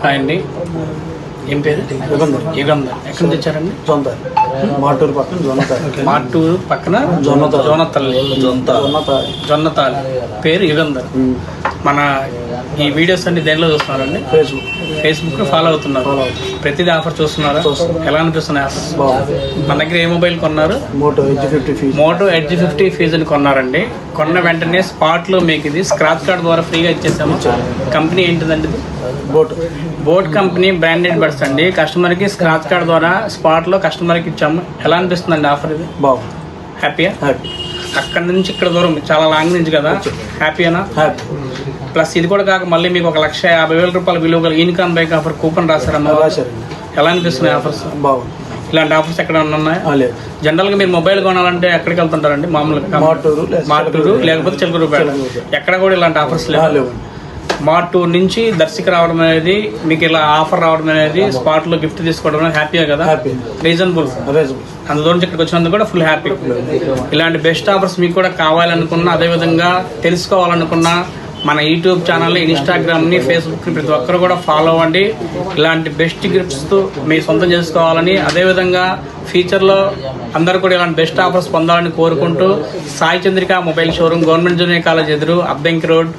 Hi అండి, ఏం పేరు? యుగంధర్. ఎక్కడి నుంచి వచ్చారండి? మాటూరు పక్కన జొన్నతాలి. మాటూరు పక్కన జొన్నతాలి. పేరు యుగంధర్. మన ఈ వీడియోస్ అన్ని దేనిలో చూస్తున్నారండి? ఫేస్బుక్ ఫాలో అవుతున్నారు. ప్రతిదీ ఆఫర్ చూస్తున్నారా? ఎలా అనిపిస్తున్నాయి ఆఫర్స్? మన దగ్గర ఏ మొబైల్ కొన్నారు? మోటో ఎడ్జ్ 50 ఫీజుని కొన్నారండి. కొన్న వెంటనే స్పాట్ లో మీకు ఇది స్క్రాచ్ కార్డ్ ద్వారా ఫ్రీగా ఇచ్చేసాము. కంపెనీ ఏంటిదండి? ఇది బోట్ కంపెనీ బ్రాండెడ్ బడ్స్ అండి. కస్టమర్ కి స్క్రాచ్ కార్డ్ ద్వారా స్పాట్ లో కస్టమర్ కి ఇచ్చాము. ఎలా అనిపిస్తుందండి ఆఫర్ ఇది? హ్యాపీయా? అక్కడ నుంచి ఇక్కడ దూరం చాలా లాంగ్ నుంచి కదా, హ్యాపీనా? ప్లస్ ఇది కూడా కాక మళ్ళీ మీకు 1,50,000 రూపాయల విలువ గల ఇన్కమ్ బైక్ ఆఫర్ కూపన్ రాశారమ్మా. ఎలా అనిపిస్తున్నాయి ఆఫర్స్? ఇలాంటి ఆఫర్స్ ఎక్కడ ఉన్నాయా? జనరల్ గా మీరు మొబైల్ కొనాలంటే ఎక్కడికి వెళ్తుంటారండి? మామూలుగా మాటూరు లేకపోతే చిలకలూరుపేట. ఎక్కడ కూడా ఇలాంటి ఆఫర్స్ లేవు. మాటూరు నుంచి దర్శికి రావడం అనేది, మీకు ఇలా ఆఫర్ రావడం అనేది, స్పాట్ లో గిఫ్ట్ తీసుకోవడం అనేది హ్యాపీయే కదా? రీజనబుల్. అంత దూరం ఇక్కడికి వచ్చినందుకు కూడా ఫుల్ హ్యాపీ. ఇలాంటి బెస్ట్ ఆఫర్స్ మీకు కూడా కావాలనుకున్నా, అదేవిధంగా తెలుసుకోవాలనుకున్నా మన యూట్యూబ్ ఛానల్ని, ఇన్స్టాగ్రామ్ని, ఫేస్బుక్ని ప్రతి ఒక్కరు కూడా ఫాలో అవ్వండి. ఇలాంటి బెస్ట్ గిఫ్ట్స్ మీ సొంతం చేసుకోవాలని, అదేవిధంగా ఫ్యూచర్లో అందరూ కూడా ఇలాంటి బెస్ట్ ఆఫర్స్ పొందాలని కోరుకుంటూ, Sai Chandrika mobile showroom, government junior college ఎదురు, అబ్బంకి రోడ్,